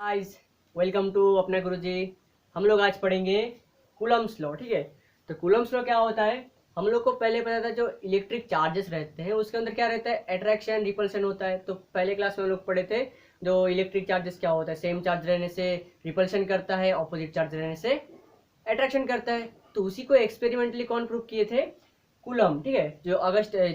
Guys, welcome to अपने गुरुजी। हम लोग आज पढ़ेंगे कूलम्ब्स लॉ। ठीक है, तो कूलम्ब्स लॉ क्या होता है? हम लोग को पहले पता था जो इलेक्ट्रिक चार्जेस रहते हैं उसके अंदर क्या रहता है, अट्रैक्शन रिपल्शन होता है। तो पहले क्लास में हम लोग पढ़े थे जो इलेक्ट्रिक चार्जेस क्या होता है, सेम चार्ज रहने से रिपल्शन करता है, ऑपोजिट चार्ज रहने से अट्रैक्शन करता है। तो उसी को एक्सपेरिमेंटली कौन प्रूव किए थे? कूलम। ठीक है, जो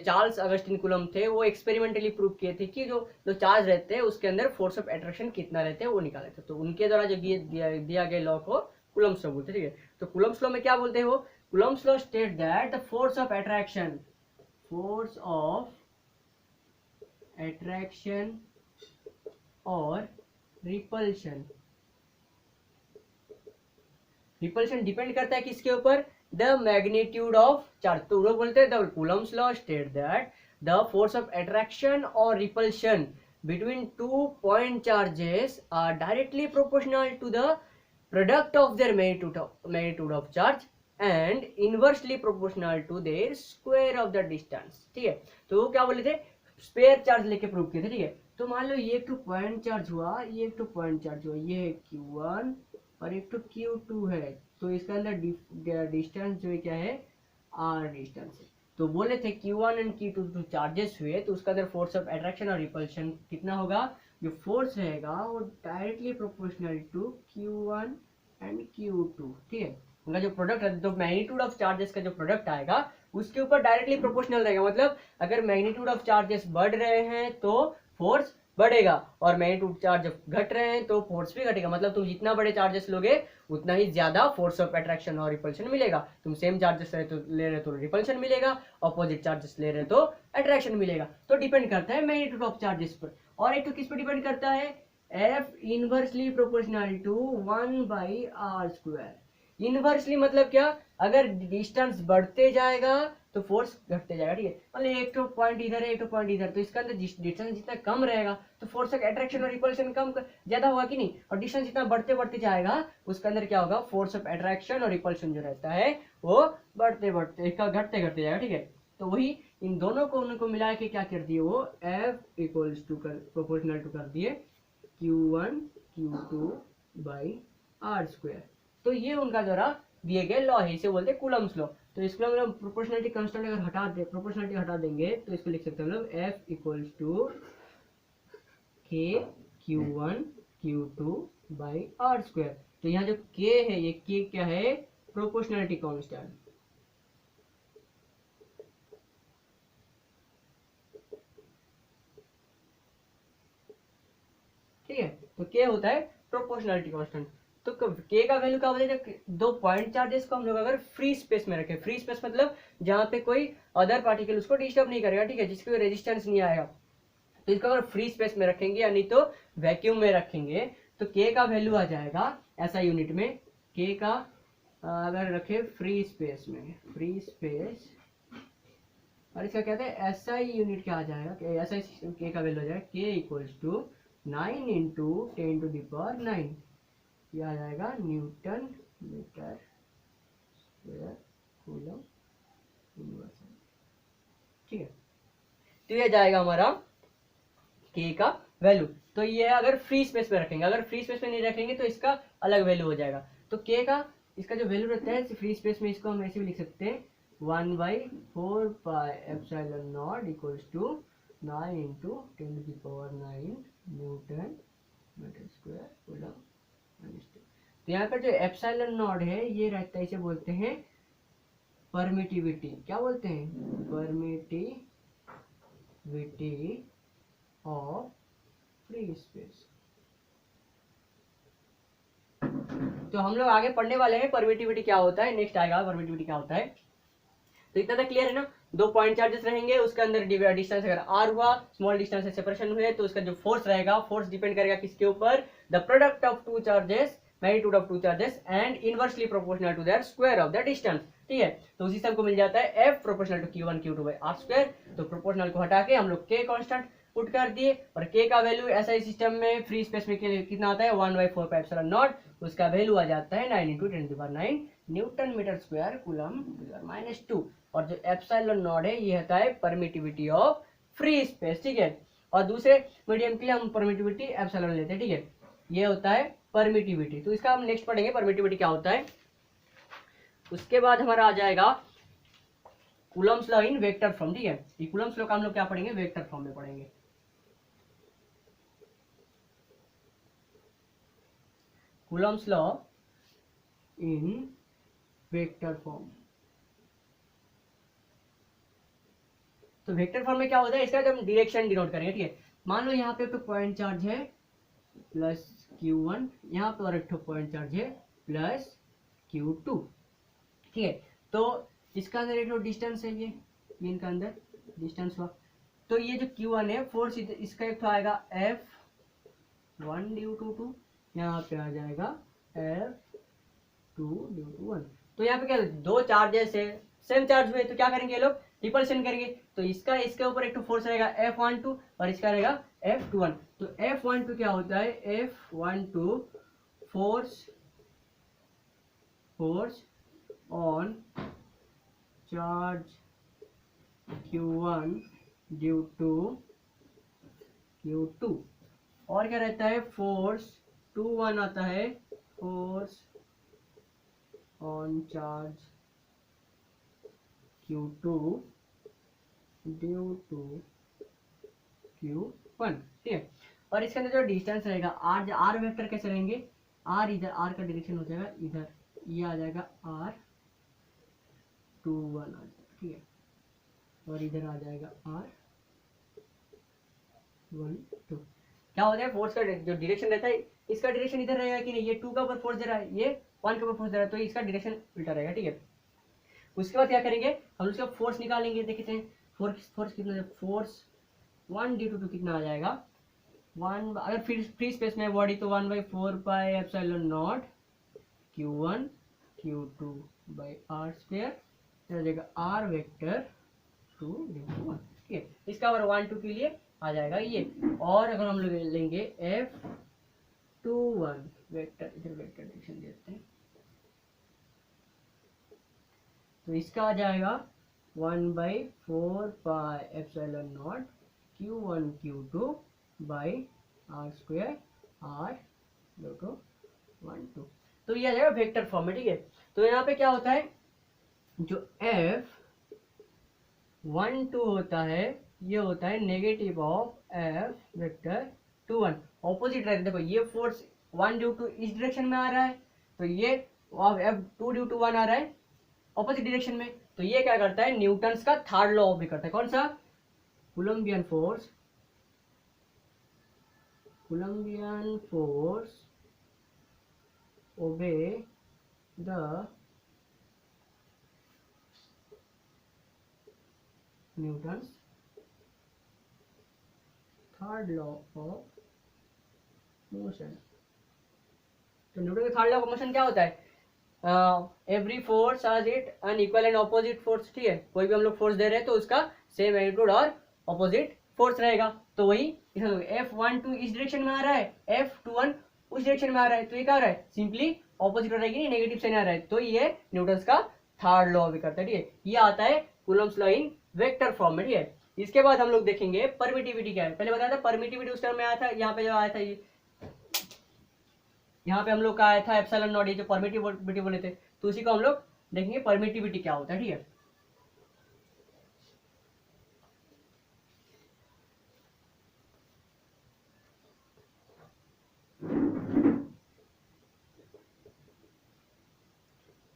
चार्ल्स अगस्टिन कूलम थे वो एक्सपेरिमेंटली प्रूव किए थे कि जो जो चार्ज रहते हैं उसके अंदर फोर्स ऑफ अट्रैक्शन कितना रहते हैं वो निकाले थे। तो उनके द्वारा जो दिया गया लॉ को कूलम्स लॉ बोलते हैं। ठीक है, तो कूलम्स लॉ में क्या बोलते हैं वो? Coulomb's law state that the force of attraction और रिपल्शन डिपेंड करता है किसके ऊपर? The magnitude of charge. तो लोग बोलते हैं the Coulomb's law state that the force of attraction और repulsion between 2 point charges are directly proportional to the product of their magnitude of charge and inversely proportional to their square of the distance। ठीक है, तो वो क्या बोले थे? Spare charge लेके prove किए थे। ठीक है, तो मान लो ये एक तो पॉइंट चार्ज हुआ, ये एक तो पॉइंट चार्ज हुआ, ये है Q1 और एक तो Q2 है। तो इसका अंदर डिस्टेंस जो है क्या है? R डिस्टेंस है। तो बोले थे Q1 एंड Q2 जो चार्जेस हुए तो उसका अंदर फोर्स ऑफ अट्रैक्शन और रिपल्शन कितना होगा? जो फोर्स रहेगा वो directly proportional to Q1 and Q2। ठीक है, उनका जो प्रोडक्ट है, तो मैग्नीट्यूड ऑफ चार्जेस का जो प्रोडक्ट आएगा उसके ऊपर डायरेक्टली प्रोपोर्शनल रहेगा। मतलब अगर मैग्नीट्यूड ऑफ चार्जेस बढ़ रहे हैं तो फोर्स बढ़ेगा और मैग्नीट्यूड चार्ज घट रहे हैं तो फोर्स भी घटेगा। मतलब तुम जितना बड़े चार्जेस लोगे उतना ही ज्यादा फोर्स ऑफ अट्रैक्शन और रिपल्शन मिलेगा। तुम सेम चार्जेस ले रहे तो रिपल्शन मिलेगा, ऑपोजिट चार्जेस ले रहे तो अट्रैक्शन मिलेगा। तो डिपेंड करता है मैग्नीट्यूड ऑफ चार्जेस पर। और एक तो किस पर डिपेंड करता है? F inversely proportional to 1/r²। Inversely मतलब क्या? अगर डिस्टेंस बढ़ते जाएगा तो फोर्स घटते जाएगा। ठीक है, मतलब एक तो पॉइंट इधर है, एक तो पॉइंट इधर, तो इसका अंदर डिस्टेंस जितना कम रहेगा तो फोर्स का अट्रैक्शन और रिपल्शन ज्यादा होगा कि नहीं? और डिस्टेंस जितना बढ़ते बढ़ते जाएगा उसके अंदर क्या होगा? फोर्स ऑफ अट्रैक्शन और रिपल्शन जो रहता है वो बढ़ते बढ़ते इसका घटते घटते जाएगा। ठीक है, तो वही इन दोनों को उनको मिला के क्या कर दिए वो? F equals to proportional to कर दिए Q1 Q2/r²। तो ये उनका द्वारा दिए गए लॉ है, इसे बोलते हैं कूलम्स लॉ। तो इसको हम लोग प्रोपोर्शनलिटी कांस्टेंट अगर प्रोपोर्शनलिटी हटा देंगे तो इसको लिख सकते हैं हम लोग F equals to K Q1 Q2/r²। तो यहाँ जो K है, ये K क्या है? Proportionality constant. ठीक है, तो K होता है प्रोपोर्शनलिटी कांस्टेंट। तो K का वैल्यू क्या होता है? जब दो पॉइंट चार्जेस को हम लोग अगर फ्री स्पेस में रखें, फ्री स्पेस मतलब जहां पे कोई अदर पार्टिकल उसको डिस्टर्ब नहीं करेगा। ठीक है, जिसकी कोई रेजिस्टेंस नहीं आएगा, तो इसको अगर फ्री स्पेस में रखेंगे या नहीं तो वैक्यूम में रखेंगे तो K का वैल्यू आ जाएगा ऐसा यूनिट में। K का अगर रखे फ्री स्पेस में, फ्री स्पेस, और इसका कहते हैं SI यूनिट क्या आ जाएगा? SI K का वैल्यू आ जाएगा K इक्वल्स टू 9 इंटू 10⁹ ये आ जाएगा newton metre square coulomb universal. ठीक है, तो ये जाएगा हमारा K का वैल्यू। तो ये अगर फ्री स्पेस में रखेंगे, अगर फ्री स्पेस में नहीं रखेंगे तो इसका अलग वैल्यू हो जाएगा। तो K का इसका जो वैल्यू रहता है फ्री स्पेस में, इसको हम ऐसे भी लिख सकते हैं 1/4πε0 equals to 9 into 10⁹ newton metre square coulomb. तो यहाँ पर जो एप्सिलॉन नॉट है ये रहता है, इसे बोलते हैं परमिटिविटी। क्या बोलते हैं? Permittivity of free space. तो हम लोग आगे पढ़ने वाले हैं परमिटिविटी क्या होता है, नेक्स्ट आएगा परमिटिविटी क्या होता है। तो इतना तक क्लियर है ना? दो पॉइंट चार्जेस रहेंगे, उसके अंदर डिस्टेंस अगर r हुआ, स्मॉल डिस्टेंस से सेपरेशन हुए, तो उसका जो फोर्स रहेगा, फोर्स डिपेंड करेगा किसके ऊपर? The product of two charges, magnitude of two charges and inversely proportional to their square of the distance. ठीक है, तो उसी से हमको मिल जाता है F proportional to Q1 Q2/r²। तो प्रोपोर्शनल को हटा के हम लोग K कांस्टेंट पुट कर दिए और K का वैल्यू ऐसा सिस्टम में फ्री स्पेस में कितना आता है? 1/4πε0। उसका वैल्यू आ जाता है 9 into 10⁹ newton metre square coulomb -2। और जो एप्सिलॉन नॉट है ये होता है परमिटिविटी ऑफ फ्री स्पेस। ठीक है, और दूसरे मीडियम के लिए हम परमिटिविटी एप्सिलॉन लेते हैं। ठीक है, ये होता है परमिटिविटी। तो इसका हम नेक्स्ट पढ़ेंगे परमिटिविटी क्या होता है। उसके बाद हमारा आ जाएगा Coulomb's law in vector form, ठीक है। ये कूलम्स लॉ का हम लोग क्या पढ़ेंगे, वेक्टर फॉर्म में पढ़ेंगे। Coulomb's law in vector form. तो वेक्टर फॉर्म में क्या होता है, इसका जब हम डायरेक्शन डिनोट करेंगे, ठीक है। मान लो यहाँ पे तो पॉइंट चार्ज है प्लस Q1, यहाँ पे और एक पॉइंट चार्ज है प्लस Q2, ठीक है। तो इसका अंदर एक डिस्टेंस है, ये इनका अंदर डिस्टेंस हुआ। तो ये जो Q1 है फोर्स, इसका एक तो आएगा F1 ड्यू टू 2, यहाँ पे आ जाएगा F2 ड्यू टू 1। तो यहाँ पे क्या दो चार्जेस है, सेम चार्ज हुए, तो क्या करेंगे ये लोग रिपल्शन करेंगे। तो इसका इसके ऊपर एक तो फोर्स रहेगा F12 और इसका रहेगा F21। तो F12 क्या होता है, F12 force on charge Q1 due to Q2। और क्या रहता है, फोर्स 21 आता है, force on charge Q2 due to Q1, ठीक है। और इसके अंदर जो डिस्टेंस रहेगा आर वेक्टर कैसे रहेंगे, आर इधर, आर का डायरेक्शन हो जाएगा इधर, ये आ जाएगा R21 आ जाएगा, ठीक है। और इधर आ जाएगा R12। क्या होता है, फोर्स का जो डायरेक्शन रहता है, इसका डायरेक्शन इधर रहेगा कि नहीं, ये 2 का ऊपर फोर्स दे रहा है, ये 1 के ऊपर फोर्स दे रहा है, तो इसका डायरेक्शन उल्टा रहेगा, ठीक है। उसके बाद क्या करेंगे, हम उसका फोर्स निकालेंगे। देखते हैं फोर्स कितना है, फोर्स 1 ड्यू टू 2 कितना आ जाएगा 1, अगर फिर फ्री स्पेस में बॉडी तो 1/4 pi epsilon naught Q1 Q2 by R square, आ जाएगा R वेक्टर 2 ड्यू टू 1, ठीक है। इसका और 1 2 के लिए आ जाएगा ये। और अगर हम लोग लेंगे F21 वेक्टर, इधर वेक्टर डायरेक्शन देते हैं, तो इसका आ जाएगा 1/4 pi epsilon naught Q1 Q2 by R square R due to 1 2। तो ये आ जाएगा वेक्टर फॉर्म में, ठीक है। तो यहाँ पे क्या होता है, जो F12 होता है ये होता है negative of F vector 21, opposite रहता है। देखो ये फोर्स 1 ड्यू टू इस डायरेक्शन में आ रहा है, तो ये F2 ड्यू टू 1 आ रहा है ऑपोजिट डायरेक्शन में। तो ये क्या करता है, न्यूटन्स का थर्ड लॉ भी करता है। कौन सा, Coulombian force obey the Newton's third law of motion. तो न्यूटन का थर्ड लॉ ऑफ मोशन क्या होता है, every force has it an equal and opposite force, ठीक है। कोई भी हम लोग फोर्स दे रहे हैं तो उसका सेम मैग्नीट्यूड और ऑपोजिट फोर्स रहेगा। तो वही F12 इस डायरेक्शन में आ रहा है, F21 उस डायरेक्शन में आ रहा है, तो ये क्या हो रहा है, सिंपली ऑपोजिट हो रहेगी, नेगेटिव साइन आ रहा है। तो ये न्यूटन्स का थर्ड लॉ भी करता है, ठीक है। ये आता है Coulomb's law in vector form में, ठीक है। इसके बाद हम लोग देखेंगे परमिटिविटी क्या है। पहले बताया था परमिटिविटी उस टर्म में आया था, यहाँ पे जो आया था ये, यहाँ पे हम लोग का आया था एप्सिलॉन नॉट, ये जो परमिटिविटी बोले थे, तो उसी को हम लोग देखेंगे परमिटिविटी क्या होता है, ठीक है।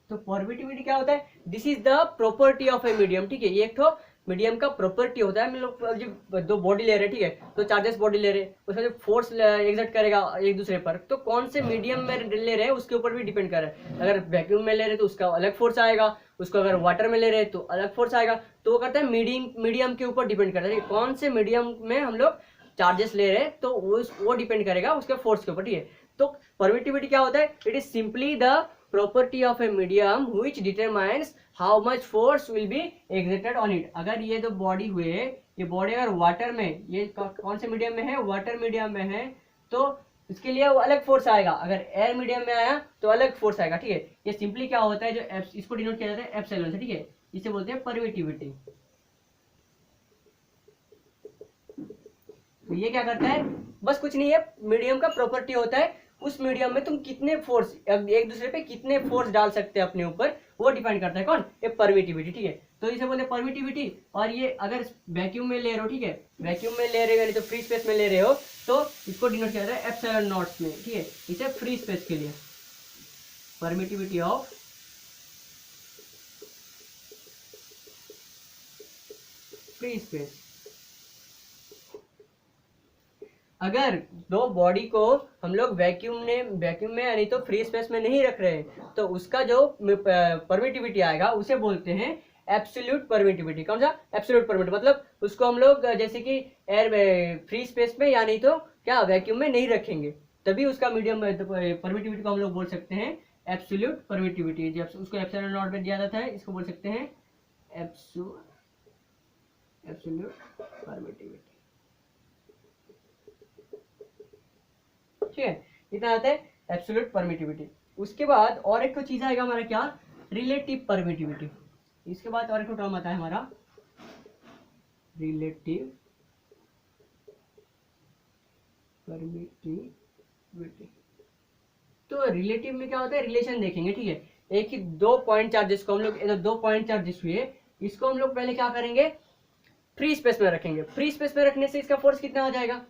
तो परमिटिविटी क्या होता है, this is the property of a medium, ठीक है। ये एक तो मीडियम का प्रॉपर्टी होता है। हम लोग जो दो बॉडी ले रहे हैं, ठीक है, तो चार्जेस बॉडी ले रहे हैं, उसका जो फोर्स एग्जर्ट करेगा एक दूसरे पर, तो कौन से मीडियम में ले रहे हैं उसके ऊपर भी डिपेंड कर रहा है। अगर वैक्यूम में ले रहे हैं तो उसका अलग फोर्स आएगा, उसको अगर वाटर में ले रहे हैं तो अलग फोर्स आएगा। तो वो करता है मीडियम के ऊपर डिपेंड करता है, कौन से मीडियम में हम लोग चार्जेस ले रहे हैं, तो वो डिपेंड करेगा उसके फोर्स के ऊपर, ठीक है। तो परमिटिविटी क्या होता है, it is simply the property of a medium which determines how much force will be exerted on it। अगर ये जो बॉडी हुए, ये बॉडी अगर वाटर में, ये कौन से मीडियम में है, वाटर मीडियम में है, तो इसके लिए वो अलग फोर्स आएगा। अगर एयर मीडियम में आया तो अलग फोर्स आएगा, ठीक है। ये सिंपली क्या होता है, जो इसको डिनोट किया जाता है एप्सिलॉन से, ठीक है। इसे बोलते हैं परमिटिविटी। तो ये क्या करता है, बस कुछ नहीं है, मीडियम का प्रॉपर्टी होता है उस मीडियम में तुम कितने फोर्स एक दूसरे पे कितने फोर्स डाल सकते हैं अपने ऊपर, वो डिपेंड करता है कौन, ये परमिटिविटी, ठीक है। तो इसे बोलते हैं परमिटिविटी। और ये अगर वैक्यूम में ले रहे हो, ठीक है, वैक्यूम में ले रहे हो यानी तो फ्री स्पेस में ले रहे हो, तो इसको डिनोट किया जाता है एप्सिलॉन नॉट में, ठीक है, इसे फ्री स्पेस के लिए परमिटिविटी ऑफ फ्री स्पेस। अगर दो बॉडी को हम लोग वैक्यूम में यानी तो फ्री स्पेस में नहीं रख रहे हैं, तो उसका जो परमिटिविटी आएगा उसे बोलते हैं एब्सोल्यूट परमिटिविटी। कौन सा, एब्सोल्यूट परमिटिविटी, मतलब उसको हम लोग जैसे कि एयर फ्री स्पेस में या नहीं तो क्या वैक्यूम में नहीं रखेंगे, तभी उसका मीडियम परमिटिविटी को हम लोग बोल सकते हैं एब्सोल्यूट परमिटिविटी। जब उसको एप्सिलॉन नॉट में दिया जाता है, इसको बोल सकते हैं एब्सोल्यूट परमिटिविटी, ठीक है। इतना आता है एब्सोल्यूट परमिटिविटी। उसके बाद और एक तो चीज आएगा हमारा क्या, रिलेटिव परमिटिविटी। इसके बाद और एक टर्म आता है हमारा रिलेटिव परमिटिविटी। तो रिलेटिव में क्या होता है, रिलेशन देखेंगे, ठीक है। एक ही दो पॉइंट चार्जेस को हम लोग, दो पॉइंट चार्जेस हुए, इसको हम लोग पहले क्या करेंगे, फ्री स्पेस में रखेंगे। फ्री स्पेस में रखने से इसका फोर्स कितना आ जाएगा,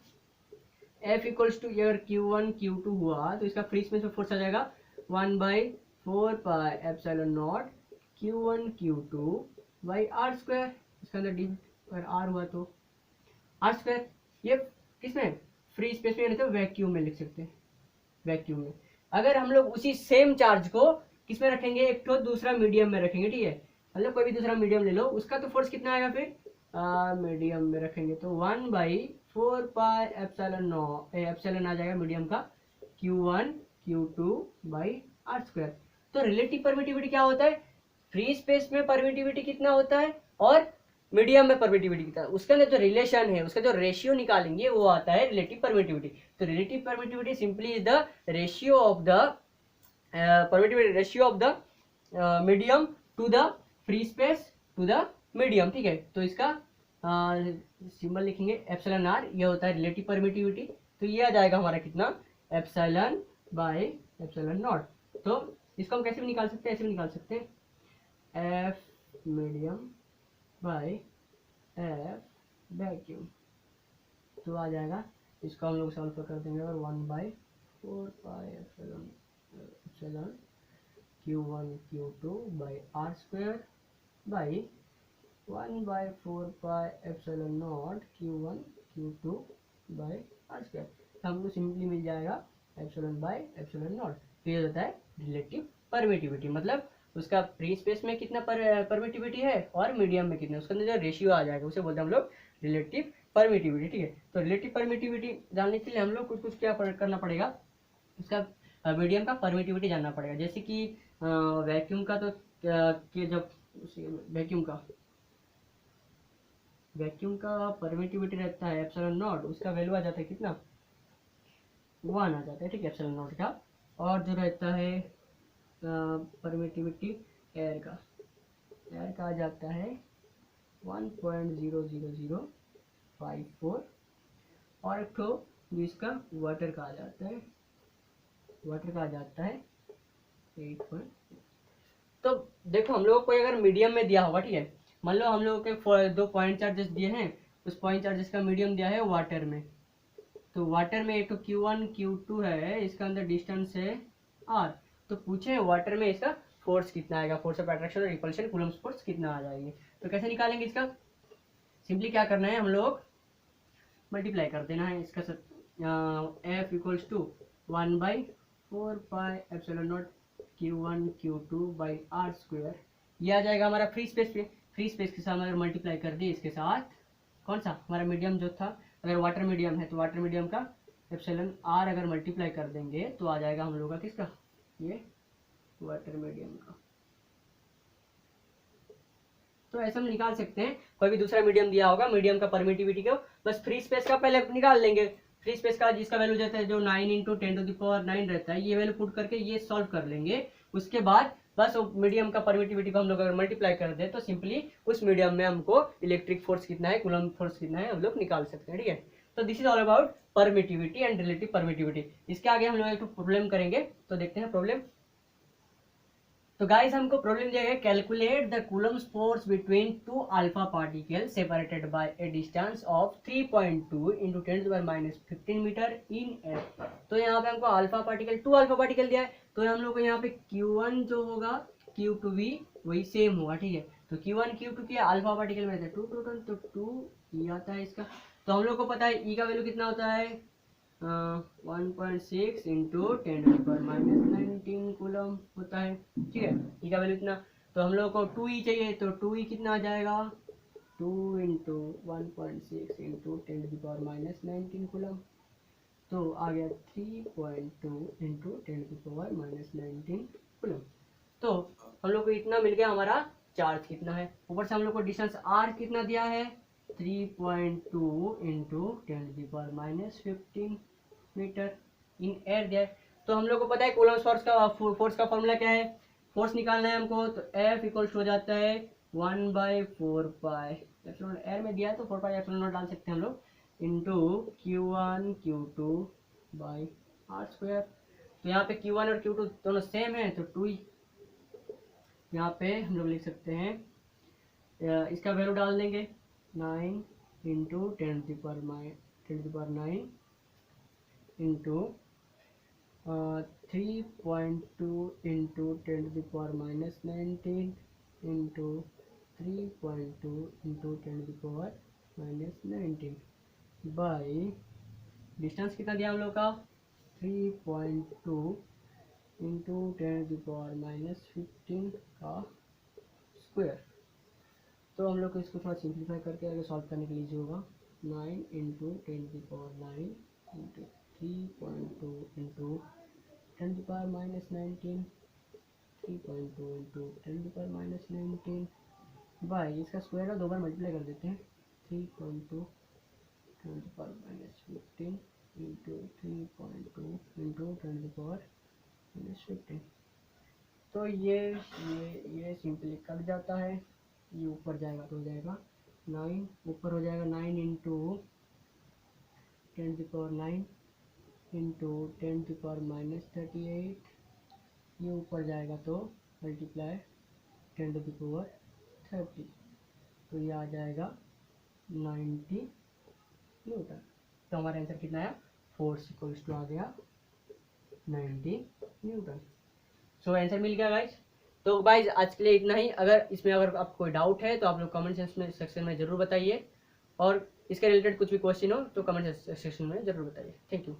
F इक्वल्स टू अगर Q1 Q2 हुआ तो इसका फ्री स्पेस में फोर्स आ जाएगा 1/4 pi epsilon naught Q1 Q2 by R square. इसके अंदर डी अगर आर हुआ तो आर स्क्वायर। ये किसमें, फ्री स्पेस में, यानी तो वैक्यूम में लिख सकते हैं, वैक्यूम में। अगर हम लोग उसी सेम चार्ज को किसमें रखेंगे, एक तो दूसरा मीडियम में रखेंगे, ठीक है, मतलब कोई भी दूसरा मीडियम ले लो, उसका तो फोर्स कितना आएगा, फिर मीडियम में रखेंगे तो 1/4 पाई एप्सिलॉन आ जाएगा मीडियम का Q1 Q2 by R square. तो रिलेटिव परमिटिविटी क्या होता है, फ्री स्पेस में परमिटिविटी कितना होता है और मीडियम में परमिटिविटी कितना, उसके अंदर जो रिलेशन है, उसका जो रेशियो निकालेंगे वो आता है रिलेटिव परमिटिविटी। तो relative permittivity simply is the ratio of the permittivity ratio of the medium to the free space to the medium, ठीक है। तो इसका सिंबल लिखेंगे एप्सिलॉन आर, ये होता है रिलेटिव परमिटिविटी। तो ये आ जाएगा हमारा कितना, एप्सिलॉन बाय एप्सिलॉन नॉट। तो इसको हम कैसे भी निकाल सकते हैं, ऐसे भी निकाल सकते हैं, F medium by F vacuum. तो आ जाएगा, इसको हम लोग सॉल्व कर देंगे और 1/4 pi epsilon Q1 Q2 by R square by 1/4 pi epsilon naught Q1 Q2 by R square. हमको सिंपली मिल जाएगा एप्सिलॉन बाई एप्सिलॉन नॉट। तो ये होता है रिलेटिव परमिटिविटी, मतलब उसका फ्री स्पेस में कितना परमिटिविटी है और मीडियम में कितना, उसके अंदर जो रेशियो आ जाएगा उसे बोलते हैं हम लोग रिलेटिव परमिटिविटी, ठीक है। तो रिलेटिव परमिटिविटी जानने के लिए हम लोग कुछ कुछ क्या करना पड़ेगा, उसका मीडियम का परमिटिविटी जानना पड़ेगा। जैसे कि वैक्यूम का तो जब वैक्यूम का परमिटिविटी रहता है एप्सिलॉन नॉट, उसका वैल्यू आ जाता है कितना, 1 आ जाता है, ठीक है, एप्सिलॉन नॉट का। और जो रहता है परमिटिविटी एयर का आ जाता है 1.00054 और एक तो जिसका वाटर का आ जाता है 8. तो देखो हम लोगों को अगर मीडियम में दिया होगा, ठीक है, मान लो हम लोगों के दो पॉइंट चार्जेस दिए हैं, उस पॉइंट चार्जेस का मीडियम दिया है वाटर में। तो वाटर में एक तो Q1 Q2 है, इसका अंदर डिस्टेंस है R। तो पूछे वाटर में इसका फोर्स कितना आएगा, फोर्स ऑफ अट्रैक्शन और रिपल्शन कूलम्ब फोर्स कितना आ जाएगी। तो कैसे निकालेंगे इसका, सिंपली क्या करना है, हम लोग मल्टीप्लाई कर देना है इसका F equals to 1/4 pi epsilon naught Q1 Q2 by R square. ये आ जाएगा हमारा फ्री स्पेस पे, फ्री स्पेस के साथ अगर मल्टीप्लाई कर दिए इसके साथ कौन सा हमारा मीडियम जो था, अगर वाटर मीडियम है तो वाटर मीडियम का एप्सिलॉन आर अगर मल्टीप्लाई कर देंगे तो आ जाएगा हम लोग का किसका, ये वाटर मीडियम का। तो ऐसा हम निकाल सकते हैं, कोई भी दूसरा मीडियम दिया होगा, मीडियम का परमिटिविटी को बस फ्री स्पेस का पहले निकाल लेंगे, फ्री स्पेस का जिसका वैल्यू रहता है जो 9 × 10⁹ रहता है, ये वैल्यू पुट करके ये सॉल्व कर लेंगे। उसके बाद बस मीडियम का परमिटिविटी को हम लोग अगर मल्टीप्लाई कर दे तो सिंपली उस मीडियम में हमको इलेक्ट्रिक फोर्स कितना है, कूलम्ब फोर्स कितना है, हम लोग निकाल सकते हैं, ठीक है। तो this is all about permittivity and relative permittivity. इसके आगे हम लोग एक प्रॉब्लम करेंगे, तो देखते हैं प्रॉब्लम। तो गाइस हमको प्रॉब्लम दिया है, calculate the coulomb's force between two alpha particle separated by a distance of 3.2 into 10⁻15 metre in air. तो यहाँ पे हमको alpha particle, two alpha particle दिया है, तो हम लोग को यहाँ पे Q1 जो होगा Q2 भी वही सेम होगा, ठीक है। तो Q1 Q2 क्या अल्फा पार्टिकल में रहता है 2 टोटल, तो 2 ई आता है इसका। तो हम लोग को पता है ई का वैल्यू कितना होता है 1.6 इंटू 10⁻19 कूलम होता है, ठीक है। ई का वैल्यू इतना, तो हम लोग को 2 ई चाहिए, तो 2 ई कितना आ जाएगा 2 इंटू 1.6 इंटू 10⁻19 कूलम, तो आ गया 3.2 इंटू 10⁻19 कूलम। तो हम लोग को इतना मिल गया, हमारा चार्ज कितना है। ऊपर से हम लोग को डिस्टेंस आर कितना दिया है 3.2 इंटू 10⁻15 मीटर इन एयर दिया है। तो हम लोग को पता है कूलम्स फोर्स का फॉर्मूला क्या है, फोर्स निकालना है हमको, तो F इक्वल्स हो जाता है 1/4 पाई एप्सिलॉन, एयर में दिया है तो 4 पाई एप्सिलॉन नॉट डाल सकते हैं हम लोग, into Q1 Q2 by R square. तो यहाँ पे Q1 और Q2 दोनों सेम है, तो 2 यहाँ पे हम लोग लिख सकते हैं, इसका वैल्यू डाल देंगे 9 into 10⁻9 into 3.2 into 10⁻19 into 3.2 into 10⁻19 by distance कितना दिया हम लोग का 3.2 इंटू 10⁻15 का स्क्वायर। तो हम लोग को इसको थोड़ा सिंप्लीफाई करके आगे सॉल्व करने के लिए जो होगा 9 into 10⁻9 into 3.2 into 10⁻19 3.2 into 10⁻19 by इसका स्क्वायर का 2 बार मल्टीप्लाई कर देते हैं 3.2 10⁻15 इंटू 3.2 इंटू 10⁻15। तो ये सिंपली कट जाता है, ये ऊपर जाएगा तो हो जाएगा 9, ऊपर हो जाएगा 9 इंटू 10⁻9 इंटू 10⁻38, ये ऊपर जाएगा तो मल्टीप्लाई 10⁻30, तो ये आ जाएगा 90 न्यूटन। तो हमारा आंसर कितना है, फोर्स इक्वल्स टू आ गया 90 न्यूटन। सो आंसर मिल गया गाइज। तो गाइज आज के लिए इतना ही। अगर इसमें आपको कोई डाउट है तो आप लोग कमेंट सेक्शन में जरूर बताइए, और इसके रिलेटेड कुछ भी क्वेश्चन हो तो कमेंट सेक्शन में जरूर बताइए। Thank you.